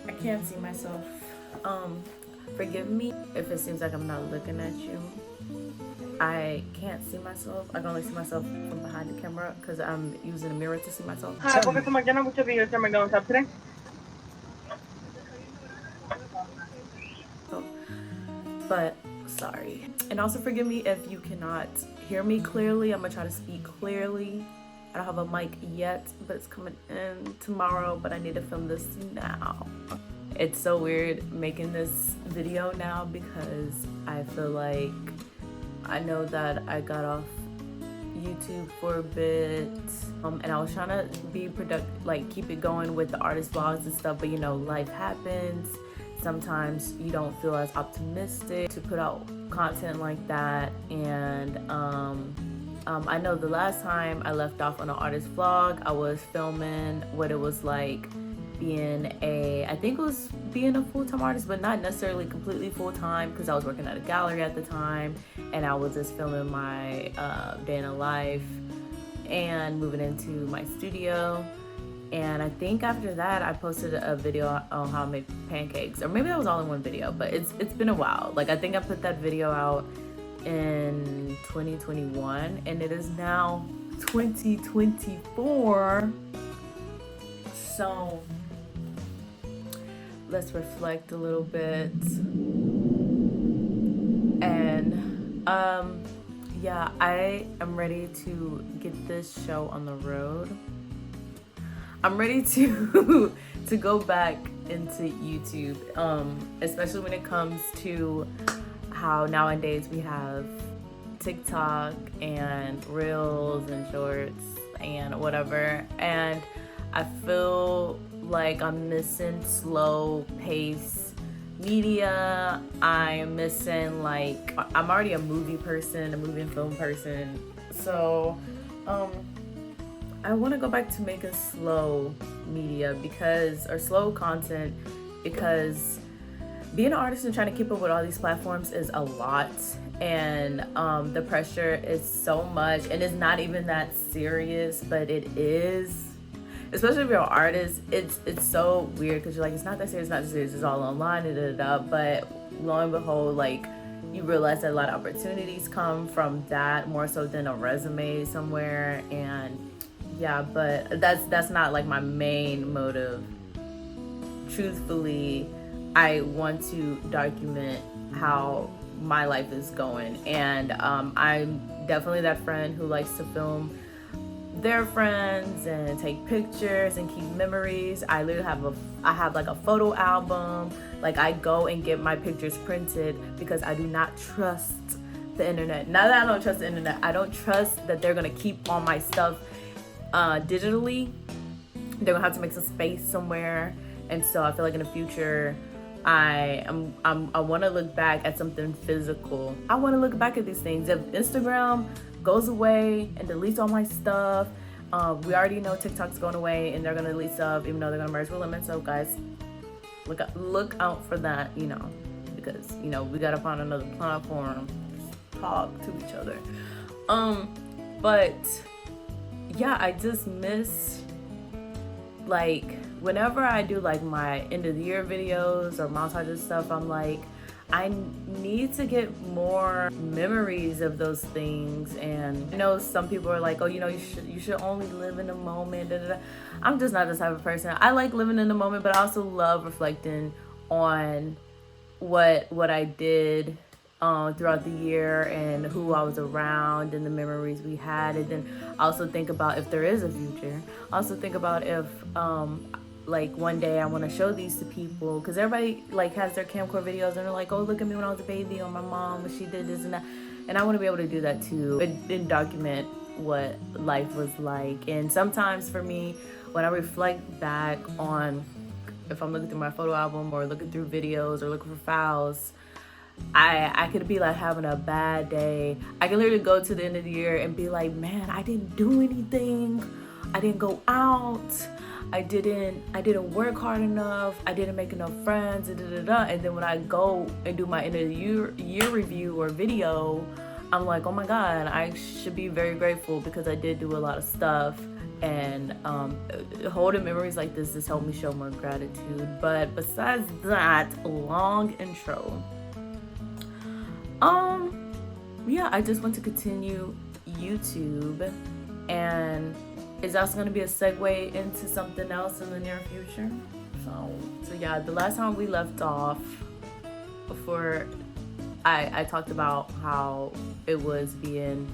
I can't see myself. Forgive me if it seems like I'm not looking at you. I can't see myself. I can only see myself from behind the camera because I'm using a mirror to see myself. Hi, porque mañana muchos videos se me going to today. So, but sorry. And also forgive me if you cannot hear me clearly. I'm gonna try to speak clearly. I don't have a mic yet, but it's coming in tomorrow, but I need to film this now. It's so weird making this video now because I feel like I know that I got off YouTube for a bit, and I was trying to be productive, like keep it going with the artist vlogs and stuff, but you know, life happens. Sometimes you don't feel as optimistic to put out content like that, and I know the last time I left off on an artist vlog, I was filming what it was like being I think it was being a full-time artist, but not necessarily completely full-time because I was working at a gallery at the time, and I was just filming my day in a life and moving into my studio. And I think after that I posted a video on how I make pancakes, or maybe that was all in one video, but it's been a while. Like I think I put that video out in 2021 and it is now 2024. So let's reflect a little bit. And yeah, I am ready to get this show on the road. I'm ready to to go back into YouTube, especially when it comes to how nowadays we have TikTok and Reels and Shorts and whatever, and I feel like I'm missing slow pace media. I'm missing, like, I'm already a movie person, a movie and film person, so I want to go back to making slow media or slow content, because being an artist and trying to keep up with all these platforms is a lot, and the pressure is so much, and it's not even that serious, but it is. Especially if you're an artist, it's so weird because you're like, it's not that serious, it's all online, but lo and behold, like, you realize that a lot of opportunities come from that more so than a resume somewhere. And yeah, but that's not like my main motive. Truthfully, I want to document how my life is going, and I'm definitely that friend who likes to film their friends and take pictures and keep memories. I literally have like a photo album. Like, I go and get my pictures printed because I do not trust the internet. Now that I don't trust the internet, I don't trust that they're gonna keep all my stuff digitally. They're gonna have to make some space somewhere, and so I feel like in the future I want to look back at something physical. I want to look back at these things. If Instagram goes away and deletes all my stuff, we already know TikTok's going away and they're gonna delete stuff, even though they're gonna merge with Lemon. So guys, look out for that, you know, because you know we gotta find another platform to talk to each other. But yeah, I just miss, like, whenever I do like my end of the year videos or montage and stuff, I'm like, I need to get more memories of those things. And I know some people are like, oh, you know, you should only live in the moment. Da, da, da. I'm just not this type of person. I like living in the moment, but I also love reflecting on what I did throughout the year and who I was around and the memories we had. And then I also think about if there is a future. I also think about if like one day I want to show these to people, because everybody like has their camcorder videos and they're like, oh, look at me when I was a baby, or my mom when she did this and that, and I want to be able to do that too, and document what life was like. And sometimes for me, when I reflect back on, if I'm looking through my photo album or looking through videos or looking for files, I could be like having a bad day. I can literally go to the end of the year and be like, man, I didn't do anything. I didn't go out. I didn't work hard enough. I didn't make enough friends. And then when I go and do my end of the year review or video, I'm like, oh my God, I should be very grateful because I did do a lot of stuff. and holding memories like this has helped me show more gratitude. But besides that long intro, yeah, I just want to continue YouTube, and is also going to be a segue into something else in the near future. So yeah, the last time we left off, before I talked about how it was being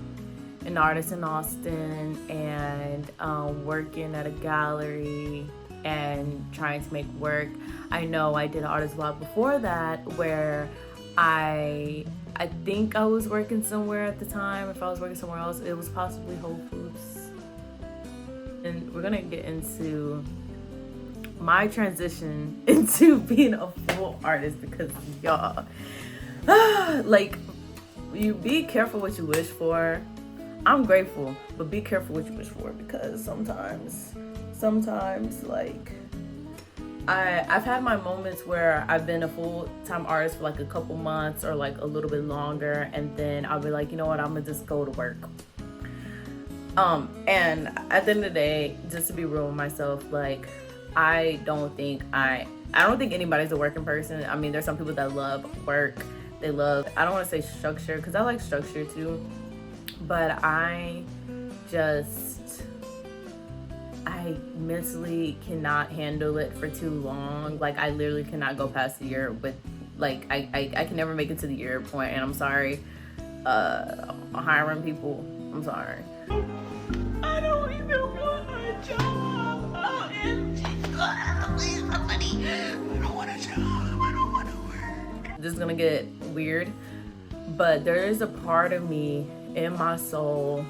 an artist in Austin and working at a gallery and trying to make work. I know I did an artist vlog before that where I think I was working somewhere at the time. If I was working somewhere else, it was possibly Whole Foods. And we're gonna get into my transition into being a full artist, because y'all, like, you be careful what you wish for. I'm grateful, but be careful what you wish for, because sometimes like I've had my moments where I've been a full-time artist for like a couple months or like a little bit longer, and then I'll be like, you know what, I'm gonna just go to work. And at the end of the day, just to be real with myself, like, I don't think anybody's a working person. I mean, there's some people that love work. I don't want to say structure, because I like structure too, but I mentally cannot handle it for too long. Like, I literally cannot go past the year with, like, I can never make it to the year point, and I'm sorry, hiring people, I'm sorry. I don't even want a job. Please, somebody. I don't want a job. I don't want to work. This is gonna get weird, but there is a part of me in my soul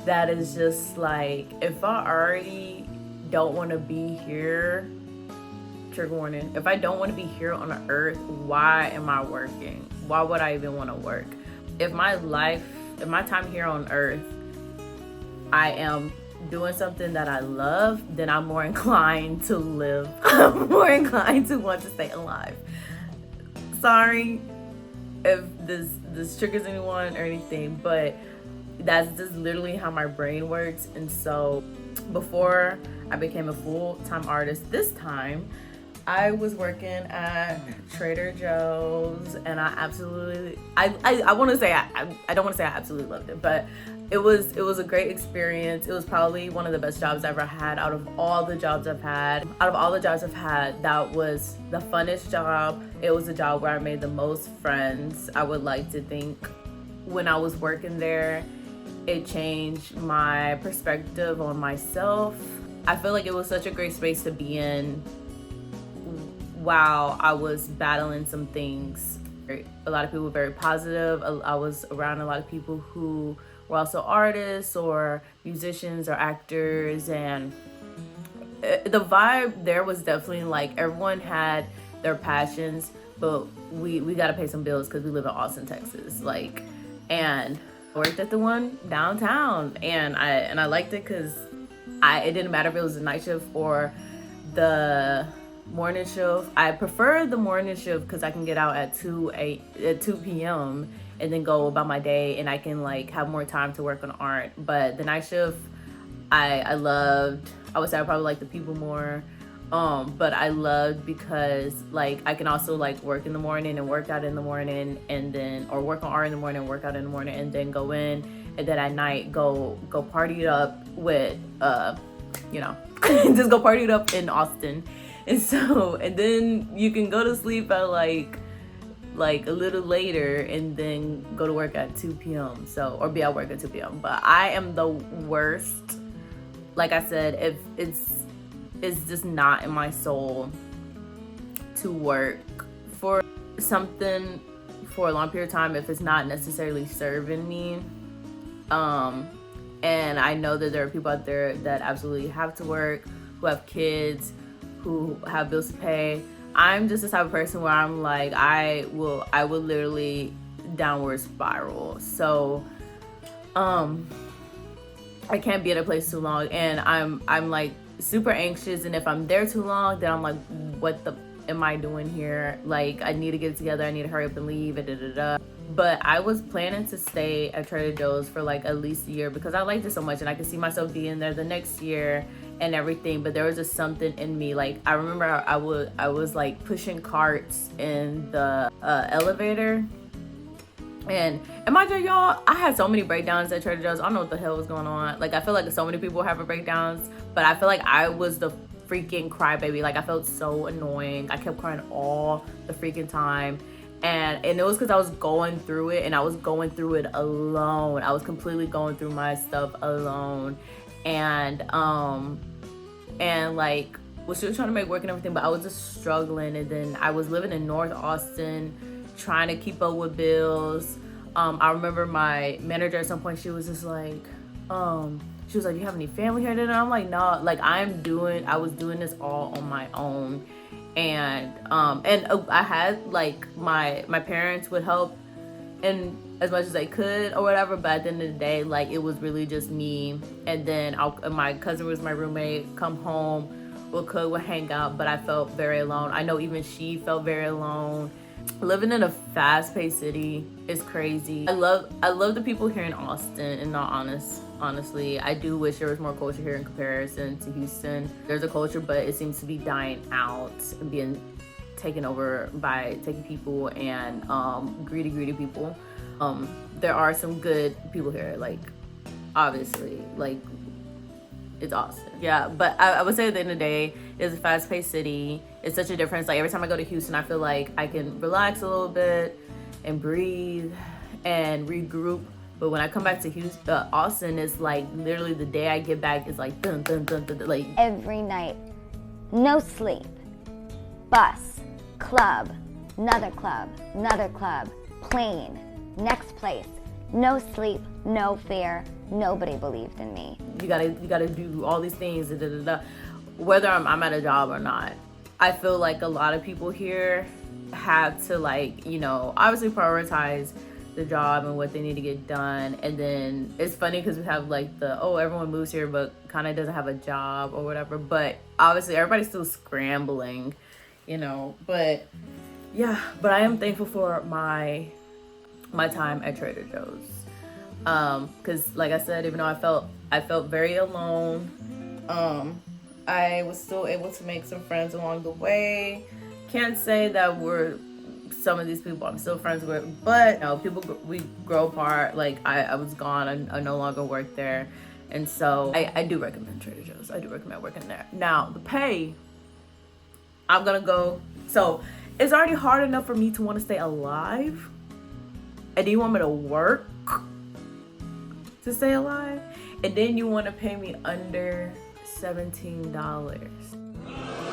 that is just like, if I already don't want to be here, trigger warning, if I don't want to be here on the earth, why am I working? Why would I even want to work? If my time here on earth, I am doing something that I love, then I'm more inclined to live. I'm more inclined to want to stay alive. Sorry if this triggers anyone or anything, but that's just literally how my brain works. And so before I became a full-time artist this time, I was working at Trader Joe's, and I want to say I don't want to say I absolutely loved it, but it was a great experience. It was probably one of the best jobs I ever had. Out of all the jobs I've had, that was the funnest job. It was a job where I made the most friends, I would like to think. When I was working there, it changed my perspective on myself. I feel like it was such a great space to be in while I was battling some things. A lot of people were very positive. I was around a lot of people who were also artists or musicians or actors, and the vibe there was definitely like everyone had their passions, but we got to pay some bills because we live in Austin, Texas. Like, and I worked at the one downtown, and I liked it because it didn't matter if it was a night shift or the morning shift. I prefer the morning shift because I can get out at 2 p.m. and then go about my day, and I can like have more time to work on art. But the night shift, I loved. I would say I probably like the people more, but I loved because like I can also like work in the morning and work out in the morning, and then, or work on art in the morning and work out in the morning, and then go in, and then at night go party it up with just go party it up in Austin. And so, and then you can go to sleep at like a little later, and then go to work at 2 p.m. So, or be at work at 2 p.m. But I am the worst. Like I said, if it's just not in my soul to work for something for a long period of time if it's not necessarily serving me. And I know that there are people out there that absolutely have to work, who have kids, who have bills to pay. I'm just the type of person where I'm like, I will literally downward spiral. So I can't be at a place too long, and I'm like super anxious, and if I'm there too long, then I'm like, what the am I doing here? Like, I need to get it together, I need to hurry up and leave, But I was planning to stay at Trader Joe's for like at least a year because I liked it so much and I could see myself being there the next year and everything. But there was just something in me. Like I remember I was like pushing carts in the elevator. And mind you, y'all, I had so many breakdowns at Trader Joe's. I don't know what the hell was going on. Like I feel like so many people having breakdowns, but I feel like I was the freaking crybaby. Like I felt so annoying. I kept crying all the freaking time. And it was because I was going through it, and I was going through it alone. I was completely going through my stuff alone. And like was still trying to make work and everything, but I was just struggling. And then I was living in North Austin, trying to keep up with bills. I remember my manager at some point, she was just like, she was like, "Do you have any family here?" And I'm like, "No, like I was doing this all on my own." And I had like my parents would help in as much as they could or whatever, but at the end of the day, like it was really just me. And then my cousin was my roommate, come home, we'll cook, we'll hang out, but I felt very alone. I know even she felt very alone. Living in a fast-paced city is crazy. I love the people here in Austin, and honestly, I do wish there was more culture here in comparison to Houston. There's a culture, but it seems to be dying out and being taken over by taking people and greedy people. There are some good people here, like obviously, like it's Austin. Yeah, but I would say at the end of the day, it's a fast-paced city. It's such a difference. Like every time I go to Houston, I feel like I can relax a little bit and breathe and regroup. But when I come back to Houston, Austin, it's like literally the day I get back is like dun dun dun dun, like every night, no sleep, bus, club, another club, plane, next place, no sleep, no fear. Nobody believed in me. You gotta do all these things, da, da, da, whether I'm at a job or not. I feel like a lot of people here have to, like, you know, obviously prioritize the job and what they need to get done. And then it's funny because we have like everyone moves here but kind of doesn't have a job or whatever. But obviously everybody's still scrambling, you know. But yeah, but I am thankful for my time at Trader Joe's. Because like I said, even though I felt very alone, I was still able to make some friends along the way. Can't say that some of these people I'm still friends with, but you know, we grow apart. Like I was gone, I no longer work there, and so I do recommend Trader Joe's. I do recommend working there. Now the pay, I'm gonna go. So it's already hard enough for me to want to stay alive, and do you want me to work to stay alive? And then you want to pay me under $17.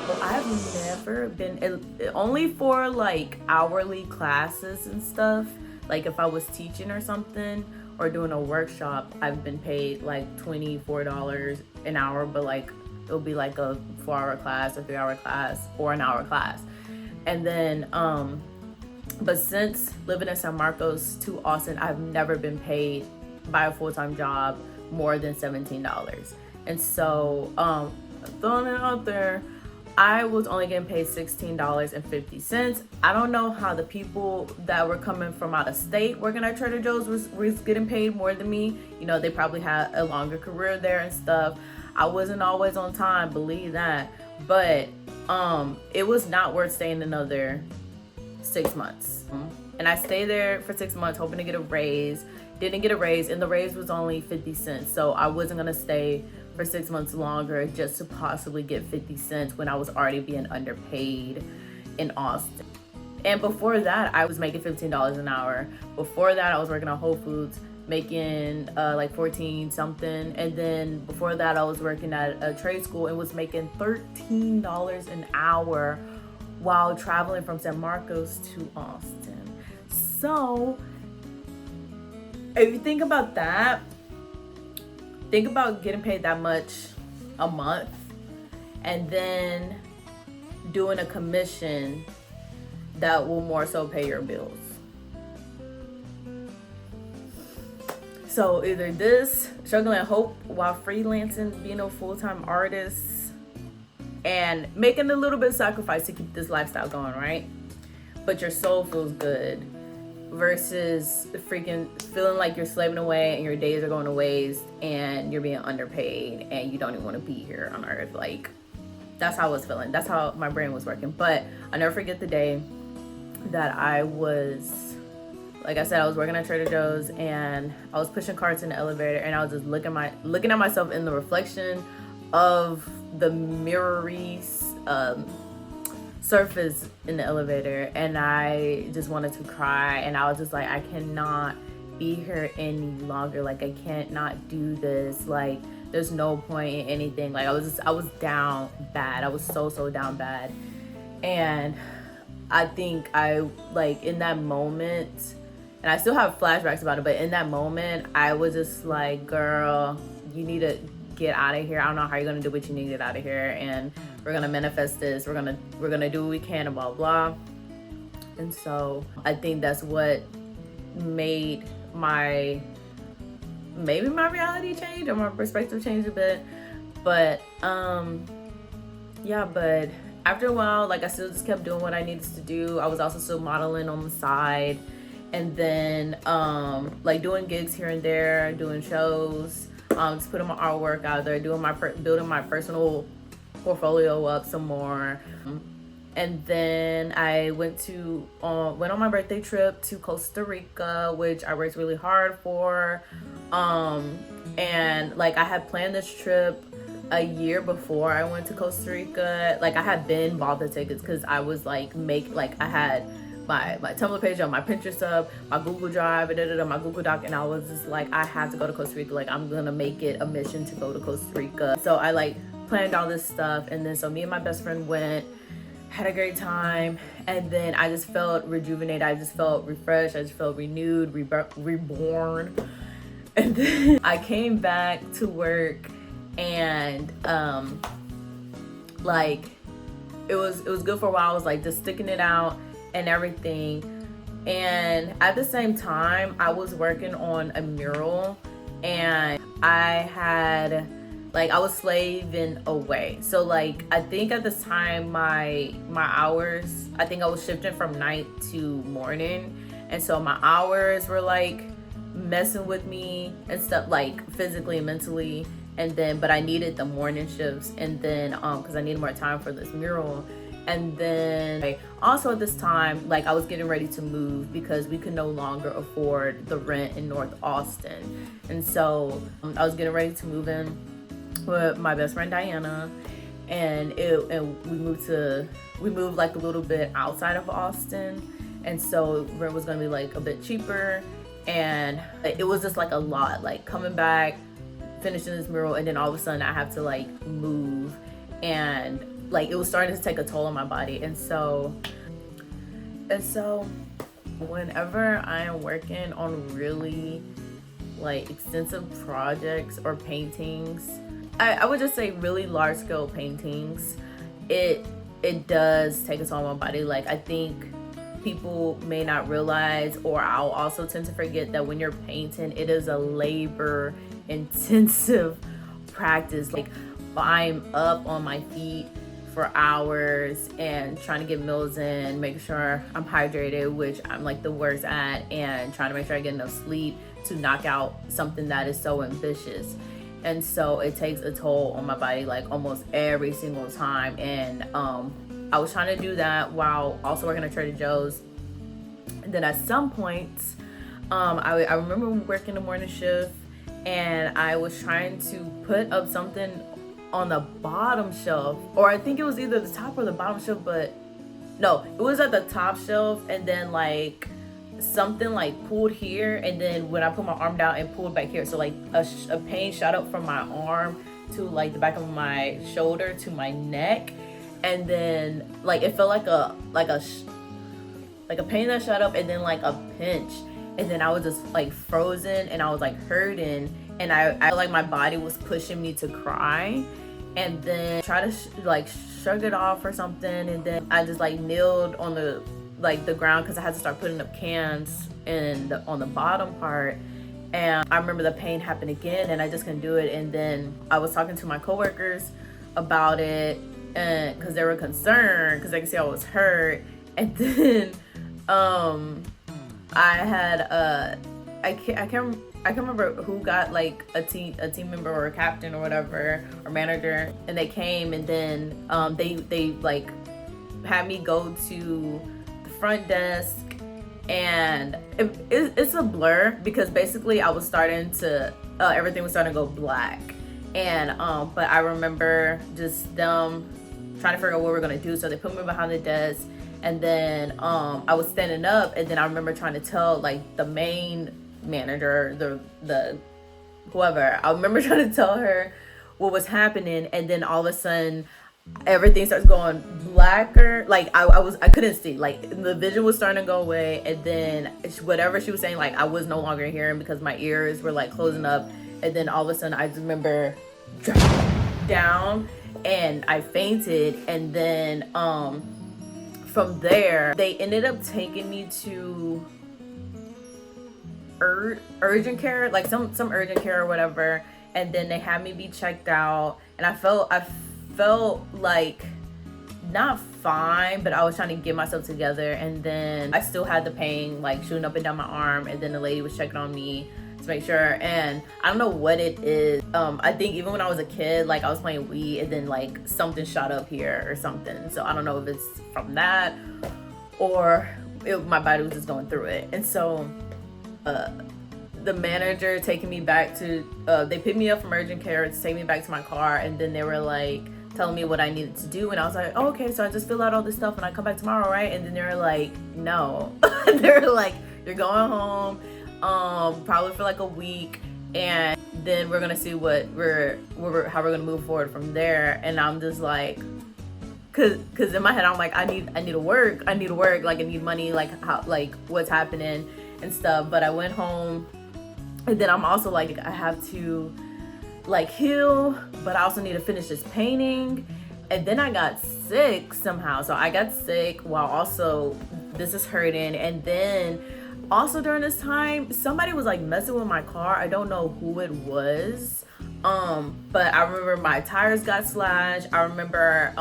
Well, I've never been, only for like hourly classes and stuff, like if I was teaching or something or doing a workshop, I've been paid like $24 an hour, but like it'll be like a 4-hour class, a 3-hour class, or an hour class. And then but since living in San Marcos to Austin, I've never been paid by a full-time job more than $17. And so throwing it out there, I was only getting paid $16.50. I don't know how the people that were coming from out of state working at Trader Joe's was getting paid more than me. You know, they probably had a longer career there and stuff. I wasn't always on time, believe that. But it was not worth staying another 6 months. And I stayed there for 6 months hoping to get a raise. Didn't get a raise, and the raise was only 50 cents. So I wasn't gonna stay for 6 months longer just to possibly get 50 cents when I was already being underpaid in Austin. And before that, I was making $15 an hour. Before that, I was working at Whole Foods making like 14 something. And then before that, I was working at a trade school and was making $13 an hour while traveling from San Marcos to Austin. So if you think about that, think about getting paid that much a month and then doing a commission that will more so pay your bills. So either this, struggling at hope while freelancing, being a full-time artist, and making a little bit of sacrifice to keep this lifestyle going, right? But your soul feels good. versus freaking feeling like you're slaving away and your days are going to waste and you're being underpaid and you don't even want to be here on earth. Like, that's how I was feeling. That's how my brain was working. But I never forget the day that I was, like I said, I was working at Trader Joe's and I was pushing carts in the elevator, and I was just looking at myself in the reflection of the mirrory surface in the elevator, and I just wanted to cry. And I was just like, I cannot be here any longer. Like, I can't not do this. Like, there's no point in anything. Like, I was down bad. I was so down bad. And I think I, like, in that moment, and I still have flashbacks about it, but in that moment, I was just like, girl, you need to get out of here. I don't know how you're gonna do, but you need to get out of here, and we're gonna manifest this. We're gonna do what we can, and blah blah. And so I think that's what made maybe my reality change or my perspective change a bit. But yeah, but after a while, like, I still just kept doing what I needed to do. I was also still modeling on the side, and then like doing gigs here and there, doing shows, just putting my artwork out there, building my personal portfolio up some more. And then I went on my birthday trip to Costa Rica, which I worked really hard for. And like, I had planned this trip a year before I went to Costa Rica. Like, I had bought the tickets because I was like, I had my Tumblr page on my Pinterest up, my Google Drive, my Google Doc, and I was just like, I have to go to Costa Rica. Like, I'm gonna make it a mission to go to Costa Rica. So I like planned all this stuff, and then so me and my best friend went, had a great time, and then I just felt rejuvenated. I just felt refreshed. I just felt renewed, reborn. And then I came back to work, and like, it was good for a while. I was like just sticking it out and everything. And at the same time, I was working on a mural, and I was slaving away. So like, I think at this time my hours, I think I was shifting from night to morning, and so my hours were like messing with me and stuff, like physically and mentally. And then, but I needed the morning shifts, and then because I needed more time for this mural. And then also at this time, like, I was getting ready to move because we could no longer afford the rent in North Austin. And so I was getting ready to move in with my best friend Diana, and we moved like a little bit outside of Austin, and so rent was gonna be like a bit cheaper. And it was just like a lot, like coming back, finishing this mural, and then all of a sudden I have to like move, and like, it was starting to take a toll on my body. And so whenever I am working on really like extensive projects or paintings, I would just say really large scale paintings, it does take a toll on my body. Like, I think people may not realize, or I'll also tend to forget, that when you're painting, it is a labor intensive practice. Like, I'm up on my feet for hours and trying to get meals in, making sure I'm hydrated, which I'm like the worst at, and trying to make sure I get enough sleep to knock out something that is so ambitious. And so it takes a toll on my body like almost every single time. And I was trying to do that while also working at Trader Joe's. And then at some point, I remember working the morning shift, and I was trying to put up something on the bottom shelf, or I think it was either the top or the bottom shelf, but no, it was at the top shelf. And then like something like pulled here, and then when I put my arm down, and pulled back here, so like a pain shot up from my arm to like the back of my shoulder to my neck. And then like it felt like a pain that shot up, and then like a pinch, and then I was just like frozen, and I was like hurting, and I like my body was pushing me to cry. And then try to shrug it off or something, and then I just like kneeled on the ground because I had to start putting up cans on the bottom part. And I remember the pain happened again, and I just couldn't do it. And then I was talking to my coworkers about it, and because they were concerned because they could see I was hurt. And then I had I can't remember who got like a team member or a captain or whatever or manager, and they came, and then they like had me go to the front desk, and it's a blur because basically I was starting to everything was starting to go black, and but I remember just them trying to figure out what we're gonna do, so they put me behind the desk. And then I was standing up, and then I remember trying to tell like the main manager, the whoever, I remember trying to tell her what was happening, and then all of a sudden everything starts going blacker. Like I couldn't see, like the vision was starting to go away, and then whatever she was saying, like I was no longer hearing because my ears were like closing up. And then all of a sudden I just remember dropping down and I fainted. And then from there, they ended up taking me to urgent care, like some urgent care or whatever. And then they had me be checked out, and I felt like not fine, but I was trying to get myself together. And then I still had the pain like shooting up and down my arm, and then the lady was checking on me to make sure. And I don't know what it is. I think even when I was a kid, like I was playing Wii, and then like something shot up here or something. So I don't know if it's from that or my body was just going through it. And so the manager taking me back to they picked me up from urgent care to take me back to my car, and then they were like telling me what I needed to do, and I was like, oh, okay, so I just fill out all this stuff and I come back tomorrow, right? And then they were like, no. They were like, you're going home probably for like a week, and then we're gonna see how we're gonna move forward from there. And I'm just like, cause in my head I'm like, I need to work, like I need money, like how, like what's happening and stuff. But I went home, and then I'm also like, I have to like heal, but I also need to finish this painting. And then I got sick somehow. So I got sick while also this is hurting. And then also during this time, somebody was like messing with my car. I don't know who it was. But I remember my tires got slashed. I remember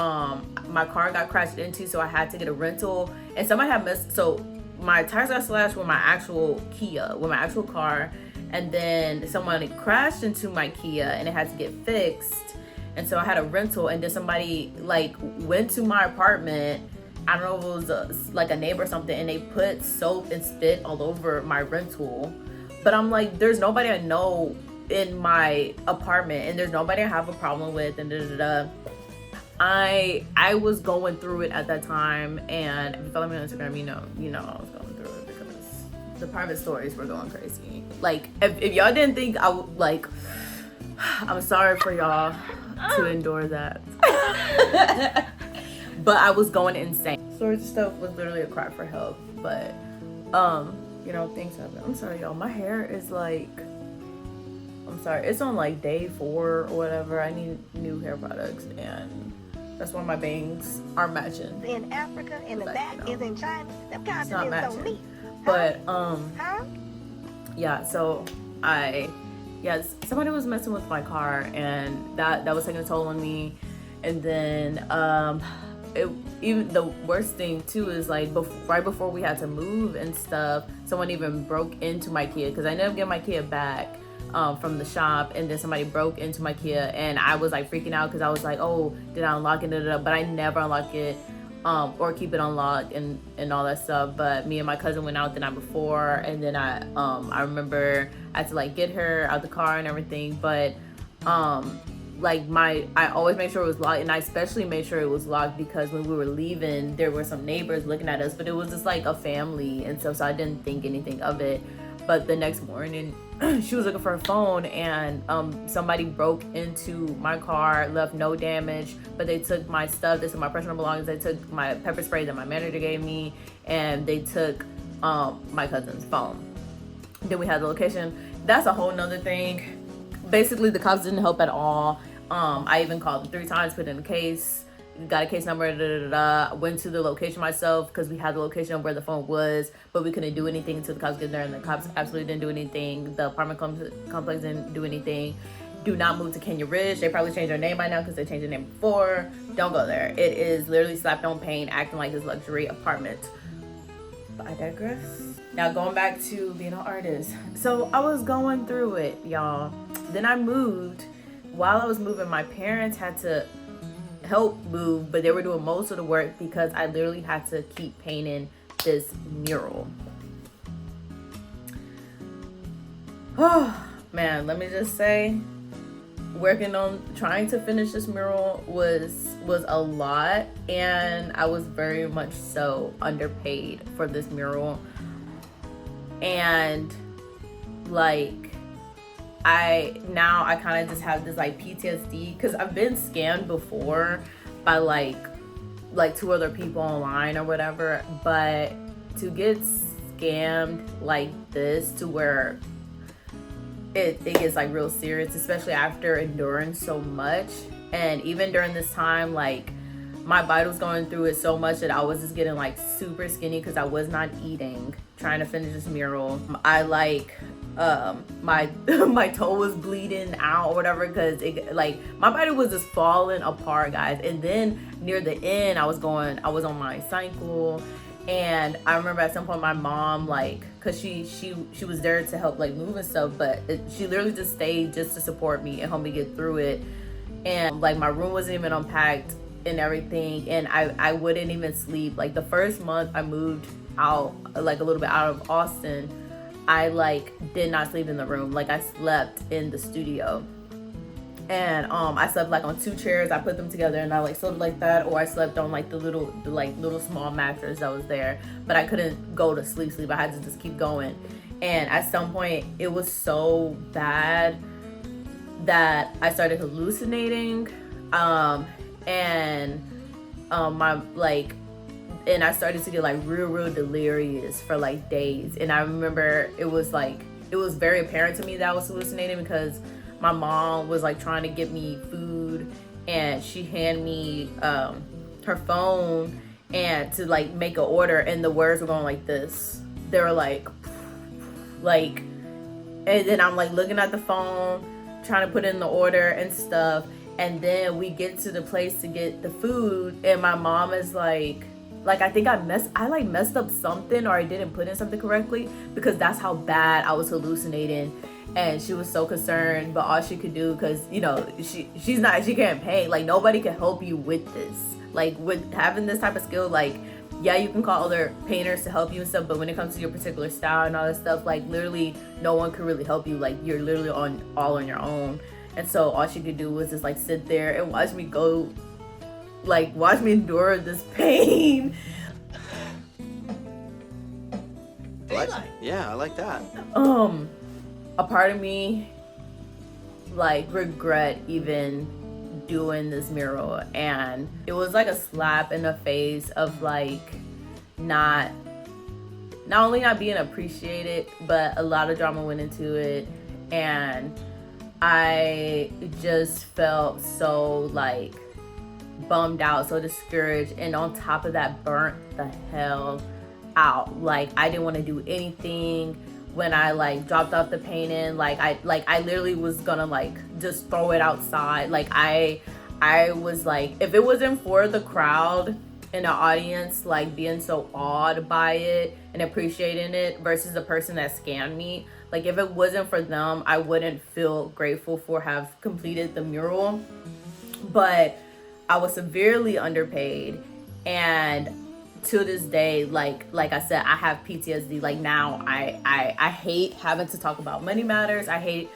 my car got crashed into, so I had to get a rental. And somebody had messed, so my tires got slashed with my actual Kia, with my actual car. And then someone crashed into my Kia and it had to get fixed. And so I had a rental, and then somebody like went to my apartment. I don't know if it was like a neighbor or something, and they put soap and spit all over my rental. But I'm like, there's nobody I know in my apartment, and there's nobody I have a problem with, and I was going through it at that time. And if you follow me on Instagram, you know I was going through it because the private stories were going crazy. Like if y'all didn't think I would, like, I'm sorry for y'all to endure that. But I was going insane. Storage stuff was literally a cry for help. But things happen. I'm sorry, y'all. My hair is like, I'm sorry, it's on like day 4 or whatever. I need new hair products, and that's why my bangs are matching. In Africa, in the back is in China. Them It's not continents don't matching. meet. But Huh? so somebody was messing with my car, and that was taking a toll on me. And then even the worst thing too is like right before we had to move and stuff, someone even broke into my Kia, because I ended up getting my Kia back from the shop, and then somebody broke into my Kia, and I was like freaking out because I was like, oh, did I unlock it? But I never unlock it or keep it unlocked and all that stuff. But me and my cousin went out the night before, and then I remember I had to like get her out the car and everything. But I always make sure it was locked, and I especially made sure it was locked because when we were leaving, there were some neighbors looking at us, but it was just like a family and stuff, so I didn't think anything of it. But the next morning, she was looking for her phone, and somebody broke into my car, left no damage, but they took my stuff. They took my personal belongings. They took my pepper spray that my manager gave me, and they took my cousin's phone. Then we had the location. That's a whole nother thing. Basically, the cops didn't help at all. I even called them 3 times, put in a case, got a case number, went to the location myself because we had the location of where the phone was, but we couldn't do anything until the cops get there, and the cops absolutely didn't do anything. The apartment complex didn't do anything. Do not move to Kenya Ridge. They probably changed their name by now because they changed their name before. Don't go there. It is literally slap don't paint, acting like this luxury apartment. But I digress. Now going back to being an artist. So I was going through it, y'all. Then I moved. While I was moving, my parents had to help move, but they were doing most of the work because I literally had to keep painting this mural. Oh man, let me just say, working on trying to finish this mural was a lot, and I was very much so underpaid for this mural. And like I kind of just have this like PTSD because I've been scammed before by like 2 other people online or whatever, but to get scammed like this to where it gets like real serious, especially after enduring so much. And even during this time, like my body was going through it so much that I was just getting like super skinny because I was not eating, trying to finish this mural. I like my my toe was bleeding out or whatever because it like my body was just falling apart, guys. And then near the end, I was on my cycle. And I remember at some point my mom, like, cause she was there to help like move and stuff, but she literally just stayed just to support me and help me get through it. And like my room wasn't even unpacked and everything, and I wouldn't even sleep. Like the first month I moved out, like a little bit out of Austin, I like did not sleep in the room. Like I slept in the studio. And I slept like on 2 chairs. I put them together and I like slept like that, or I slept on like the little small mattress that was there. But I couldn't go to sleep. I had to just keep going. And at some point it was so bad that I started hallucinating. And I started to get like real delirious for like days. And I remember it was very apparent to me that I was hallucinating because my mom was like trying to get me food, and she handed me her phone and to like make an order, and the words were going like this. They were like, and then I'm like looking at the phone, trying to put in the order and stuff. And then we get to the place to get the food, and my mom is like I think I messed up something, or I didn't put in something correctly, because that's how bad I was hallucinating. And she was so concerned, but all she could do, because you know she can't paint, like nobody can help you with this, like with having this type of skill. Like yeah, you can call other painters to help you and stuff, but when it comes to your particular style and all that stuff, like literally no one could really help you. Like you're literally all on your own. And so all she could do was just like sit there and watch me endure this pain. Yeah, I like that. A part of me like regret even doing this mural, and it was like a slap in the face of like not only not being appreciated, but a lot of drama went into it, and I just felt so like bummed out, so discouraged, and on top of that burnt the hell out. Like I didn't want to do anything. When I like dropped off the painting, I literally was gonna like just throw it outside. Like I was like, if it wasn't for the crowd and the audience like being so awed by it and appreciating it versus the person that scammed me, like if it wasn't for them, I wouldn't feel grateful for have completed the mural. But I was severely underpaid, and to this day, like I said, I have PTSD. Like now I hate having to talk about money matters. I hate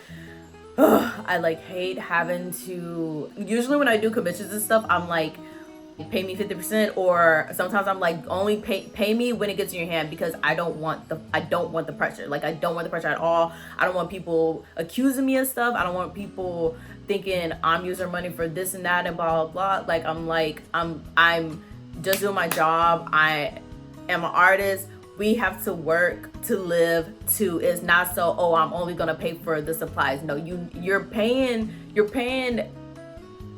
having to, usually when I do commissions and stuff, I'm like, pay me 50%, or sometimes I'm like, only pay me when it gets in your hand, because I don't want the pressure. Like I don't want the pressure at all. I don't want people accusing me of stuff. I don't want people thinking I'm using money for this and that and blah blah blah. I'm just doing my job. I am an artist. We have to work to live too. It's not so, oh, I'm only gonna pay for the supplies. No, you're paying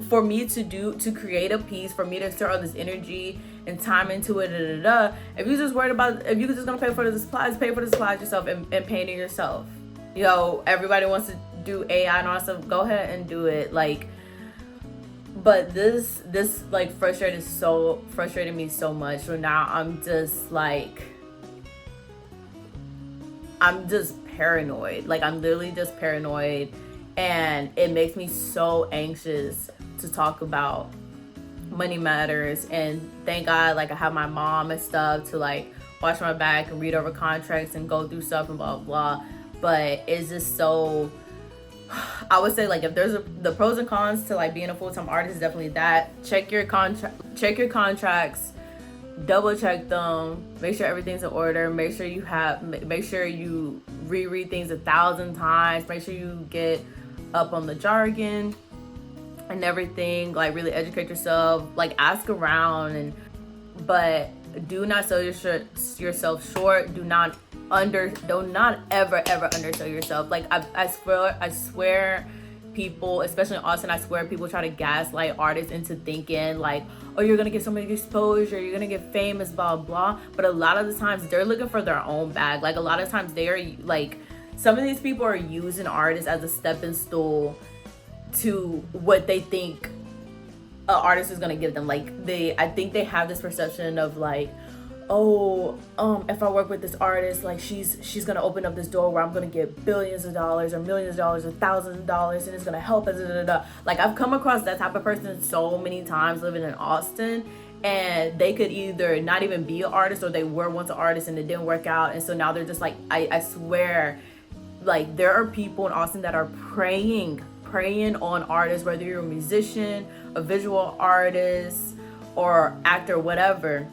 for me to create a piece, for me to start all this energy and time into it. If you're just worried about, if you're just gonna pay for the supplies, pay for the supplies yourself and paint it yourself. You know, everybody wants to do AI and all that stuff. Go ahead and do it. Like, but this like frustrated me so much. So now I'm just like, I'm just paranoid. Like, I'm literally just paranoid, and it makes me so anxious to talk about money matters. And thank God, like, I have my mom and stuff to like watch my back and read over contracts and go through stuff and blah blah. But it's just so, I would say, like, if there's the pros and cons to like being a full-time artist, definitely that. Check your contracts, double check them, make sure everything's in order, make sure you reread things 1,000 times, make sure you get up on the jargon and everything, like really educate yourself, like ask around, but do not sell yourself short. Do not ever undersell yourself. Like, I swear people, especially in Austin, I swear people try to gaslight artists into thinking like, oh, you're gonna get so much exposure, you're gonna get famous, blah blah. But a lot of the times they're looking for their own bag. Like, a lot of times they are like, some of these people are using artists as a stepping stool to what they think an artist is gonna give them. Like, I think they have this perception of like, oh, if I work with this artist, like she's gonna open up this door where I'm gonna get billions of dollars or millions of dollars or thousands of dollars, and it's gonna help us. Like, I've come across that type of person so many times living in Austin, and they could either not even be an artist, or they were once an artist and it didn't work out, and so now they're just like, I swear, like, there are people in Austin that are preying on artists, whether you're a musician, a visual artist, or actor, whatever.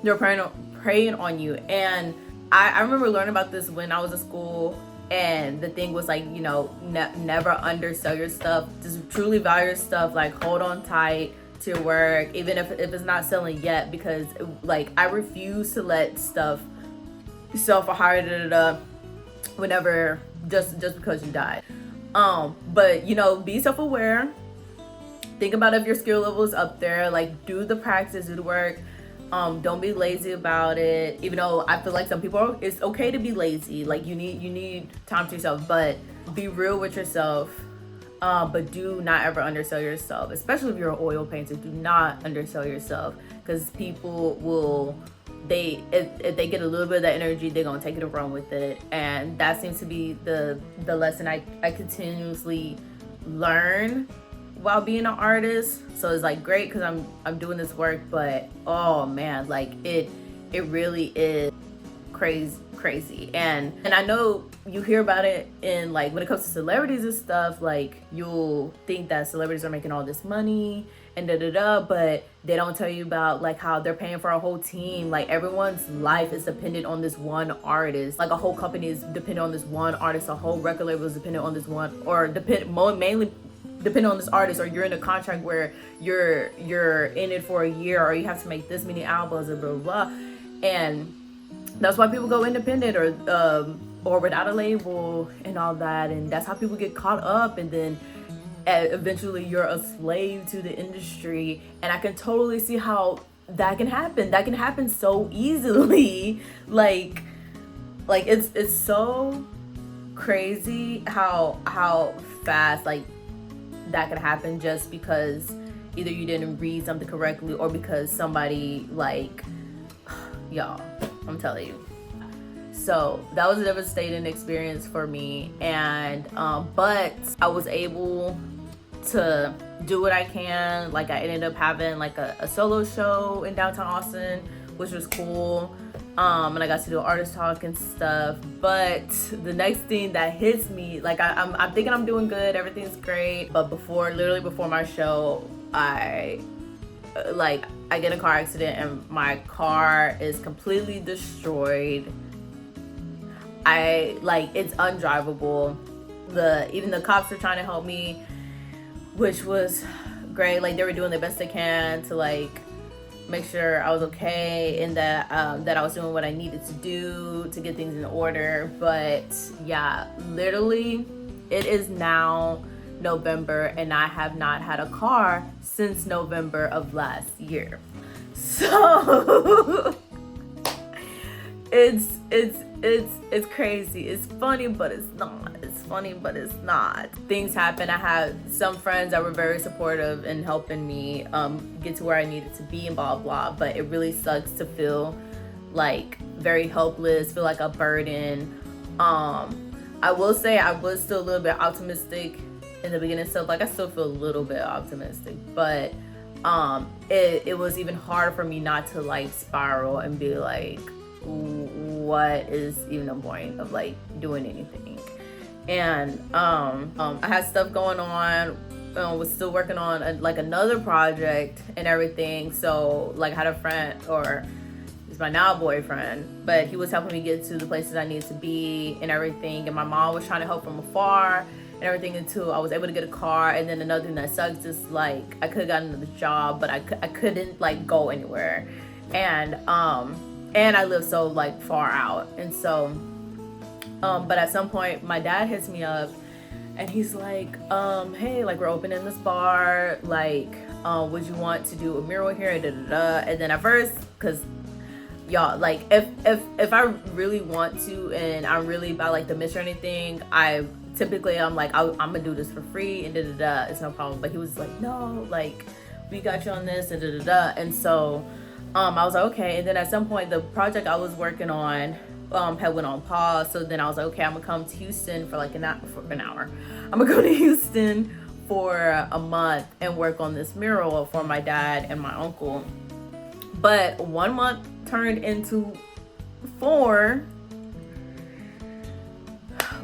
They're preying on you. And I remember learning about this when I was in school, and the thing was like, you know, never undersell your stuff. Just truly value your stuff. Like, hold on tight to your work, even if it's not selling yet, because like, I refuse to let stuff sell for higher whenever just because you died. But, you know, be self-aware. Think about if your skill level is up there. Like, do the practice, do the work. Don't be lazy about it. Even though I feel like some people, it's okay to be lazy. Like, you need time to yourself, but be real with yourself. But do not ever undersell yourself, especially if you're an oil painter. Do not undersell yourself, because people will, if they get a little bit of that energy, they're gonna take it and run with it. And that seems to be the lesson I continuously learn while being an artist. So it's like great because I'm doing this work, but oh man, like it really is crazy. And I know you hear about it in, like, when it comes to celebrities and stuff, like, you'll think that celebrities are making all this money and but they don't tell you about like how they're paying for a whole team. Like, everyone's life is dependent on this one artist. Like, a whole company is dependent on this one artist, a whole record label is dependent on this one, or mainly depending on this artist, or you're in a contract where you're in it for a year, or you have to make this many albums and blah blah blah. And that's why people go independent, or without a label and all that. And that's how people get caught up, and then eventually you're a slave to the industry. And I can totally see how that can happen so easily. like it's so crazy how fast like that could happen, just because either you didn't read something correctly, or because somebody, like, y'all, I'm telling you. So that was a devastating experience for me, and but I was able to do what I can. Like, I ended up having like a solo show in downtown Austin, which was cool. And I got to do artist talk and stuff. But the next thing that hits me, like, I'm thinking I'm doing good, everything's great. But literally before my show, I get in a car accident and my car is completely destroyed. It's undrivable. Even the cops are trying to help me, which was great. Like, they were doing the best they can to like make sure I was okay, and that I was doing what I needed to do to get things in order. But yeah, literally, it is now November, and I have not had a car since November of last year. So it's crazy. It's funny, but it's not. It's funny, but it's not. Things happen. I had some friends that were very supportive in helping me get to where I needed to be and blah blah. But it really sucks to feel like very helpless, feel like a burden I will say I was still a little bit optimistic in the beginning, so like I still feel a little bit optimistic, but it was even harder for me not to like spiral and be like, what is even the point of like doing anything? And I had stuff going on, was still working on like another project and everything, so like I had a friend, or he's my now boyfriend, but he was helping me get to the places I needed to be and everything, and my mom was trying to help from afar and everything until I was able to get a car. And then another thing that sucks is like I could have gotten another job, but I couldn't like go anywhere, and I live so like far out, and so but at some point my dad hits me up and he's like, hey, like we're opening this bar, like would you want to do a mural here, and and then at first, because y'all, like if I really want to and I'm really about like the mission or anything, I'm like I'm gonna do this for free and it's no problem. But he was like, no, like we got you on this and and so I was like, okay. And then at some point the project I was working on had went on pause, so then I was like, okay, I'm gonna come to Houston for like an hour. I'm gonna go to Houston for a month and work on this mural for my dad and my uncle. But 1 month turned into 4,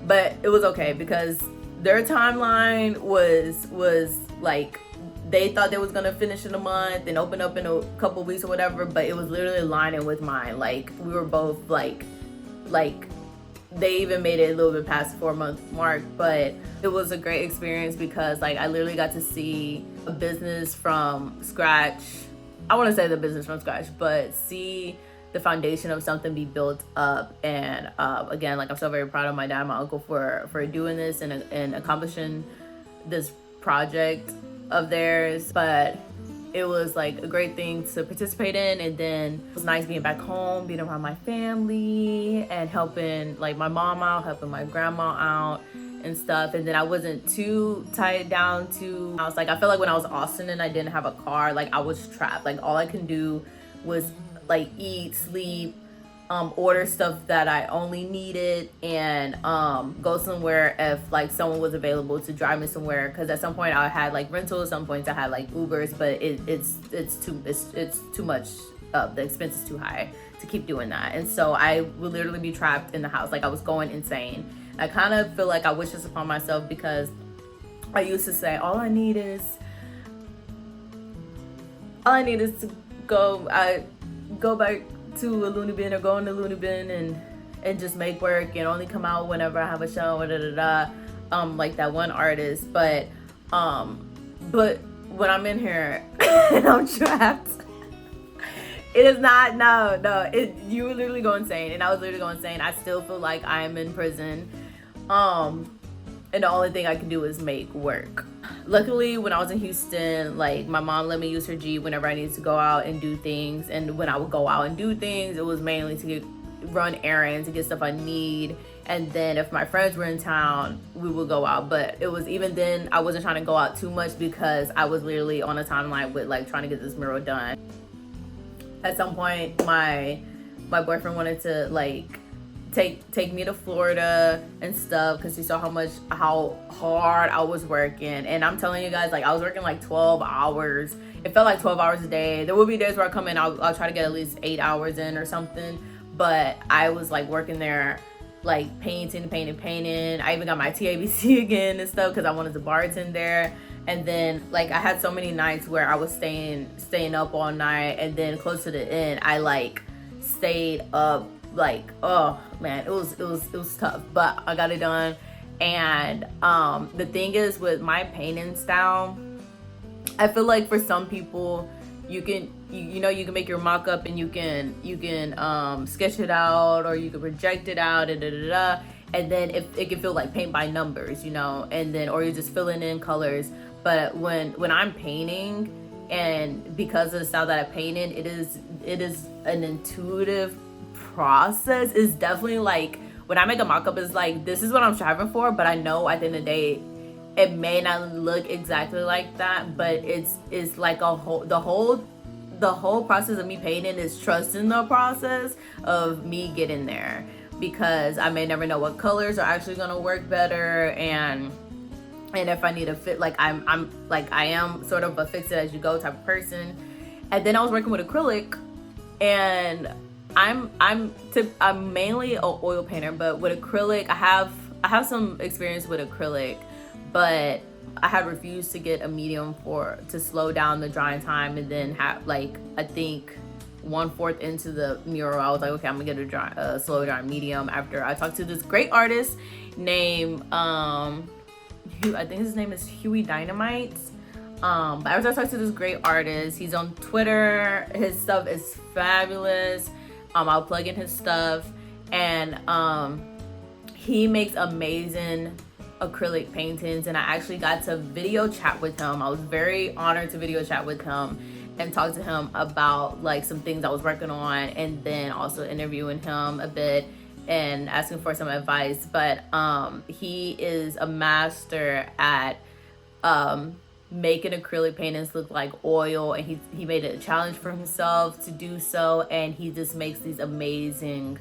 but it was okay because their timeline was like they thought they was gonna finish in a month and open up in a couple weeks or whatever, but it was literally aligning with mine. Like we were both like they even made it a little bit past the 4-month mark. But it was a great experience because like I literally got to see a business from scratch. I want to say the business from scratch, but see the foundation of something be built up. And again, like I'm so very proud of my dad and my uncle for doing this and accomplishing this project of theirs. But it was like a great thing to participate in, and then it was nice being back home, being around my family and helping like my mom out, helping my grandma out and stuff. And then I wasn't too tied down to, I was like, I felt like when I was in Austin and I didn't have a car, like I was trapped. Like all I can do was like eat, sleep, order stuff that I only needed, and go somewhere if like someone was available to drive me somewhere. Because at some point I had like rentals, some points I had like Ubers, but it's too much. The expense is too high to keep doing that, and so I would literally be trapped in the house. Like I was going insane. I kind of feel like I wish this upon myself because I used to say all I need is to go back to a loony bin or go in the loony bin and just make work and only come out whenever I have a show, like that one artist. But when I'm in here and I'm trapped, it is not, no, you would literally go insane, and I was literally going insane. I still feel like I am in prison, and the only thing I can do is make work. Luckily, when I was in Houston, like my mom let me use her Jeep whenever I needed to go out and do things. And when I would go out and do things, it was mainly to run errands and get stuff I need. And then if my friends were in town, we would go out. But it was, even then, I wasn't trying to go out too much because I was literally on a timeline with like trying to get this mural done. At some point, my boyfriend wanted to like take me to Florida and stuff because he saw how hard I was working. And I'm telling you guys, like I was working like 12 hours. It felt like 12 hours a day. There will be days where I come in, I'll try to get at least 8 hours in or something. But I was like working there, like painting. I even got my TABC again and stuff because I wanted to bartend there. And then like I had so many nights where I was staying up all night, and then close to the end I like stayed up. Like, oh man, it was tough, but I got it done. And the thing is with my painting style, I feel like for some people you can make your mock-up and you can sketch it out, or you can project it out and then it can feel like paint by numbers, and then or you're just filling in colors. But when I'm painting, and because of the style that I paint in, it is an intuitive process. Is definitely like when I make a mock-up, is like this is what I'm striving for, but I know at the end of the day it may not look exactly like that. But it's like the whole process of me painting is trusting the process of me getting there. because I may never know what colors are actually gonna work better, and if I need a fit, like I am sort of a fix it as you go type of person. And then I was working with acrylic, and I'm mainly an oil painter, but with acrylic I have some experience with acrylic, but I had refused to get a medium to slow down the drying time, and then have like, I think 1/4 into the mural, I was like, okay, I'm gonna get a slow drying medium after I talked to this great artist named I think his name is Huey Dynamite. But after I talked to this great artist, he's on Twitter, his stuff is fabulous. I'll plug in his stuff, and he makes amazing acrylic paintings, and I actually got to video chat with him. I was very honored to video chat with him and talk to him about like some things I was working on, and then also interviewing him a bit and asking for some advice. But he is a master at making acrylic paintings look like oil, and he made it a challenge for himself to do so, and he just makes these amazing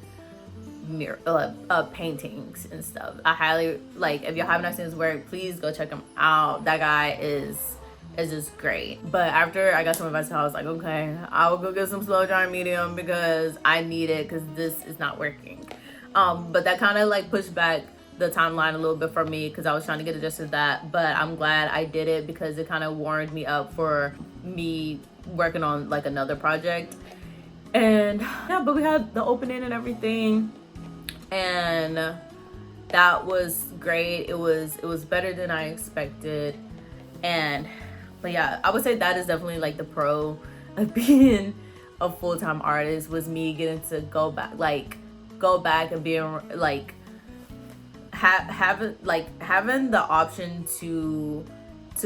paintings and stuff. I highly, like, if y'all haven't seen his work, please go check him out. That guy is just great. But after I got some advice, I was like, okay, I will go get some slow drying medium because I need it, because this is not working. But that kind of like pushed back the timeline a little bit for me, because I was trying to get adjusted to that. But I'm glad I did it, because it kind of warmed me up for me working on like another project. And yeah, but we had the opening and everything, and that was great. It was better than I expected. But yeah, I would say that is definitely like the pro of being a full-time artist, was me getting to go back and being like having the option to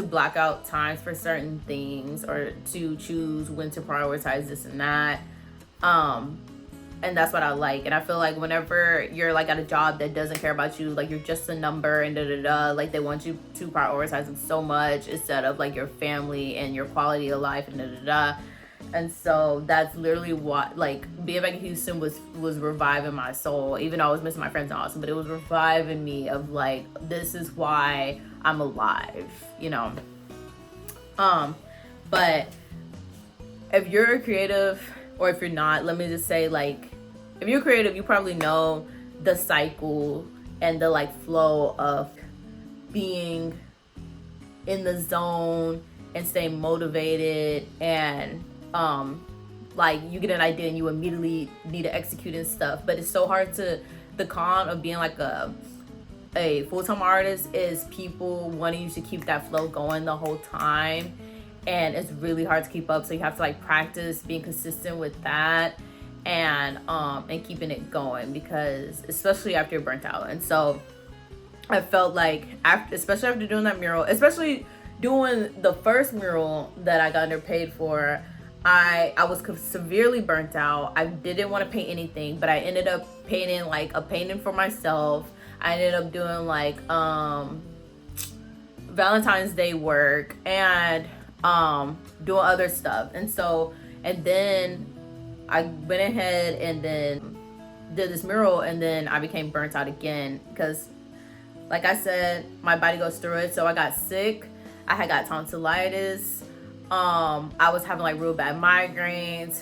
block out times for certain things, or to choose when to prioritize this and that. And that's what I like. And I feel like whenever you're like at a job that doesn't care about you, like you're just a number and like they want you to prioritize them so much instead of like your family and your quality of life and And so that's literally what, like, being back in Houston was reviving my soul. Even though I was missing my friends in Austin, but it was reviving me of like, this is why I'm alive, you know. But if you're a creative, or if you're not, let me just say, like, if you're creative, you probably know the cycle and the like flow of being in the zone and staying motivated, and like you get an idea and you immediately need to execute and stuff. But it's so hard to, the con of being like a full-time artist is people wanting you to keep that flow going the whole time, and it's really hard to keep up. So you have to like practice being consistent with that, and keeping it going, because especially after you're burnt out. And so I felt like especially after doing that mural, especially doing the first mural that I got underpaid for, I was severely burnt out. I didn't want to paint anything, but I ended up painting like a painting for myself. I ended up doing like Valentine's Day work, and doing other stuff. And then I went ahead and then did this mural, and then I became burnt out again, because like I said, my body goes through it. So I got sick. I had got tonsillitis. I was having like real bad migraines.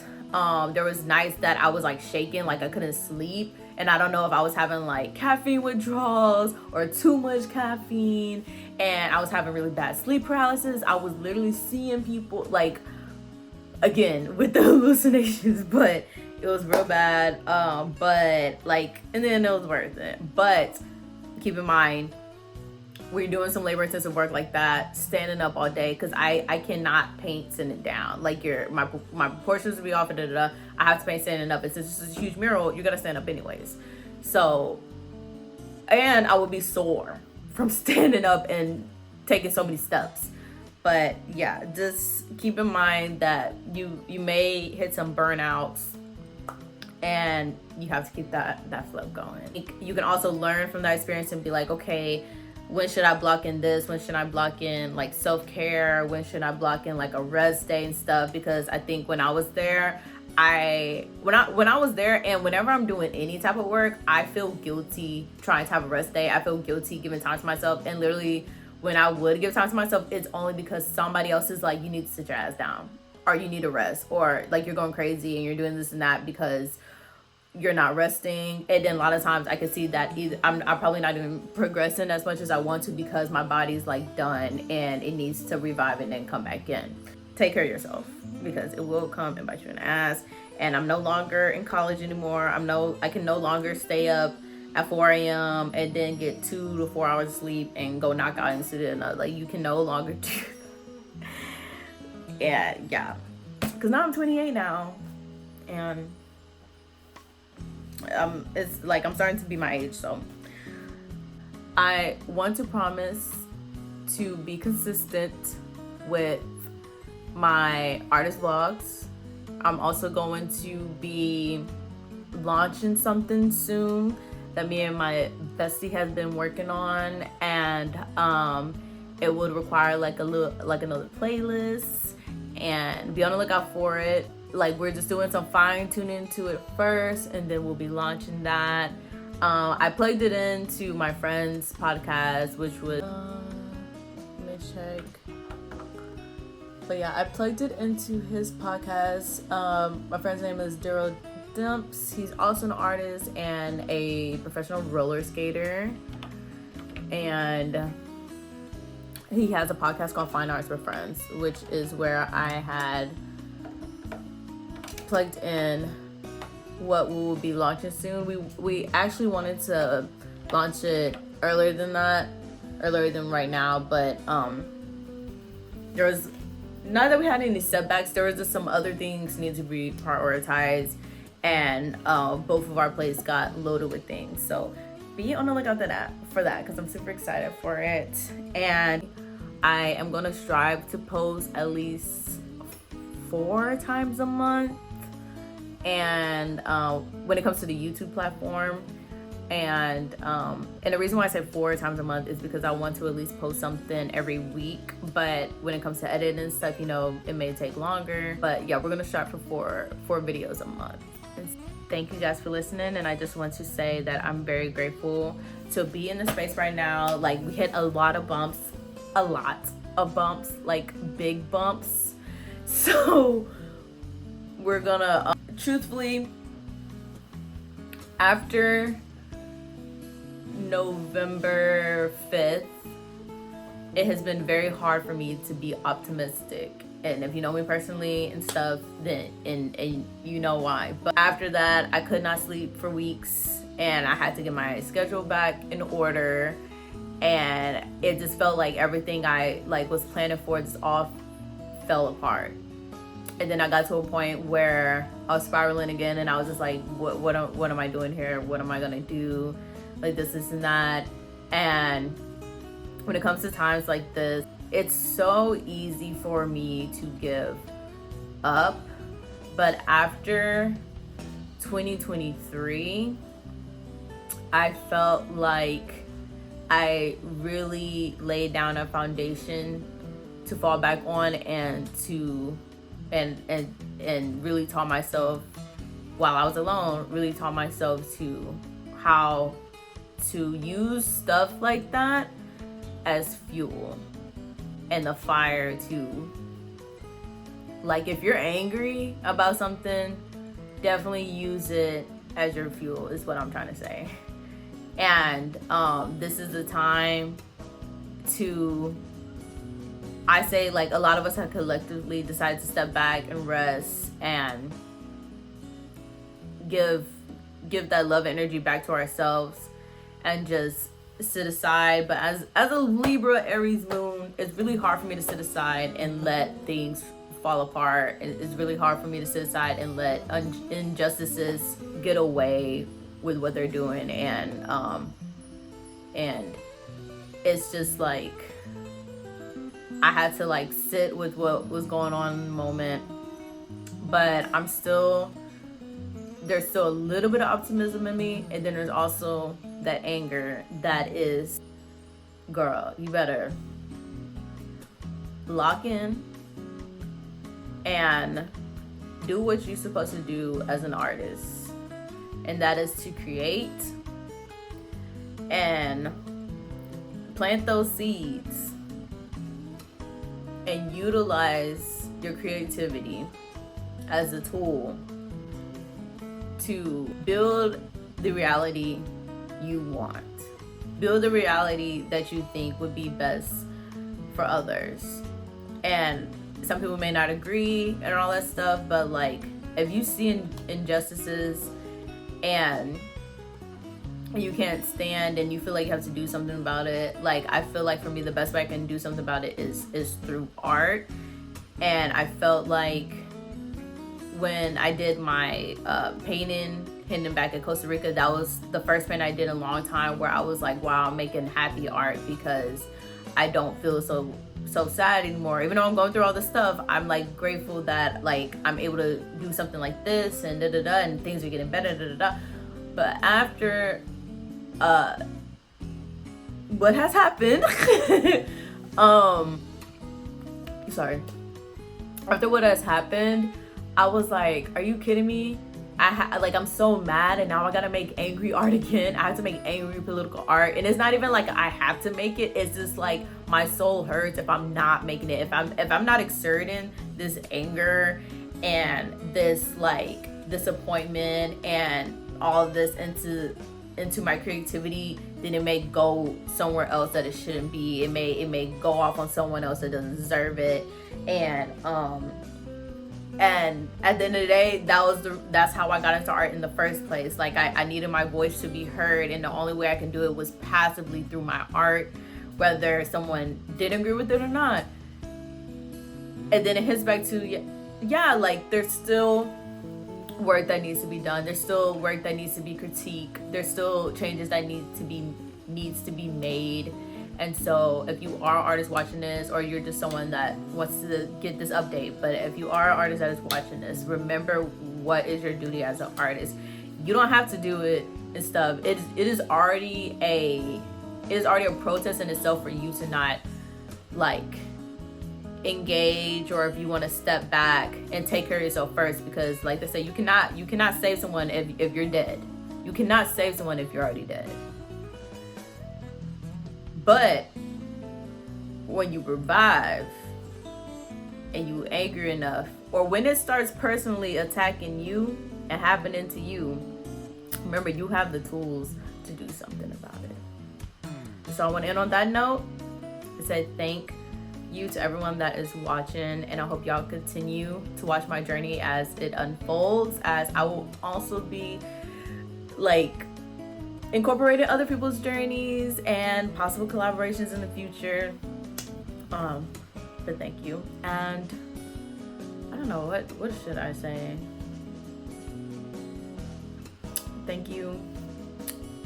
There was nights that I was like shaking, like I couldn't sleep, and I don't know if I was having like caffeine withdrawals or too much caffeine, and I was having really bad sleep paralysis. I was literally seeing people, like, again with the hallucinations, but it was real bad. But like, and then it was worth it. But keep in mind, when you're doing some labor intensive work like that, standing up all day, because I cannot paint sitting down. Like my proportions will be off, and I have to paint standing up. And since it's a huge mural, you're gonna stand up anyways. So, and I would be sore from standing up and taking so many steps. But yeah, just keep in mind that you may hit some burnouts, and you have to keep that flow going. You can also learn from that experience and be like, okay, when should I block in this? When should I block in like self-care? When should I block in like a rest day and stuff? Because I think when I was there, when I was there, and whenever I'm doing any type of work, I feel guilty trying to have a rest day. I feel guilty giving time to myself, and literally when I would give time to myself, it's only because somebody else is like, you need to sit your ass down, or you need a rest, or like you're going crazy and you're doing this and that because you're not resting. And then a lot of times I can see that either I'm probably not even progressing as much as I want to because my body's like done and it needs to revive and then come back in. Take care of yourself, because it will come and bite you in the ass. And I'm no longer in college anymore. I can no longer stay up at 4 a.m. and then get 2 to 4 hours of sleep and go knock out into the another. Like, you can no longer do that. Yeah, because now I'm 28 now, and it's like I'm starting to be my age. So I want to promise to be consistent with my artist vlogs. I'm also going to be launching something soon that me and my bestie has been working on, and it would require like another playlist, and be on the lookout for it. Like, we're just doing some fine tuning to it first, and then we'll be launching that. I plugged it into my friend's podcast, which was let me check. But yeah, I plugged it into his podcast. My friend's name is Daryl Dimps. He's also an artist and a professional roller skater, and he has a podcast called Fine Arts with Friends, which is where I had plugged in what we will be launching soon. We actually wanted to launch it earlier than right now, but there was, not that we had any setbacks, there was just some other things need to be prioritized, and both of our plates got loaded with things. So be on the lookout for that, because I'm super excited for it. And I am going to strive to post at least 4 times a month. And when it comes to the YouTube platform, and the reason why I say 4 times a month is because I want to at least post something every week. But when it comes to editing and stuff, you know, it may take longer. But yeah, we're gonna strive for four videos a month. And thank you guys for listening, and I just want to say that I'm very grateful to be in the space right now. Like, we hit a lot of bumps, like big bumps. So we're gonna truthfully, after November 5th, it has been very hard for me to be optimistic. And if you know me personally and stuff, then and you know why. But after that, I could not sleep for weeks, and I had to get my schedule back in order, and it just felt like everything I was planning for just all fell apart. And then I got to a point where I was spiraling again, and I was just like, what am I doing here? What am I gonna do? Like, this and that. And when it comes to times like this, it's so easy for me to give up. But after 2023, I felt like I really laid down a foundation to fall back on, and to and really taught myself, while I was alone, really taught myself to how to use stuff like that as fuel, and the fire to, like, if you're angry about something, definitely use it as your fuel, is what I'm trying to say. And this is the time to, I say, like, a lot of us have collectively decided to step back and rest and give that love energy back to ourselves and just sit aside. But as a Libra Aries moon, it's really hard for me to sit aside and let things fall apart. It's really hard for me to sit aside and let injustices get away with what they're doing. And it's just like, I had to like sit with what was going on in the moment. But there's still a little bit of optimism in me, and then there's also that anger that is, girl, you better lock in and do what you're supposed to do as an artist, and that is to create and plant those seeds and utilize your creativity as a tool to build the reality you want. Build the reality that you think would be best for others. And some people may not agree and all that stuff, but like, if you see injustices and you can't stand and you feel like you have to do something about it, like, I feel like for me the best way I can do something about it is through art. And I felt like when I did my painting back in Costa Rica, that was the first paint I did in a long time where I was like, wow, I'm making happy art, because I don't feel so sad anymore. Even though I'm going through all this stuff, I'm like grateful that like I'm able to do something like this and and things are getting better But after what has happened after what has happened, I was like, are you kidding me? I'm so mad, and now I gotta make angry art again. I have to make angry political art, and it's not even like I have to make it. It's just like my soul hurts if I'm not making it. If I'm not exerting this anger and this like disappointment and all of this into my creativity, then it may go somewhere else that it shouldn't be. It may go off on someone else that doesn't deserve it, and at the end of the day, that's how I got into art in the first place. Like I needed my voice to be heard, and the only way I can do it was passively through my art, whether someone did agree with it or not. And then it hits back to like there's still work that needs to be done. There's still work that needs to be critiqued. There's still changes that needs to be made. And so if you are an artist watching this, or you're just someone that wants to get this update, but if you are an artist that is watching this, remember what is your duty as an artist. You don't have to do it and stuff. It is already a protest in itself for you to not like engage, or if you want to step back and take care of yourself first, because like they say, you cannot save someone if you're dead. You cannot save someone if you're already dead. But when you revive and you angry enough, or when it starts personally attacking you and happening to you, remember you have the tools to do something about it. So I want to end on that note and say thank you to everyone that is watching, and I hope y'all continue to watch my journey as it unfolds, as I will also be like incorporating other people's journeys and possible collaborations in the future. But thank you, and I don't know what should I say. Thank you,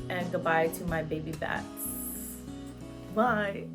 and goodbye to my baby bats. Bye.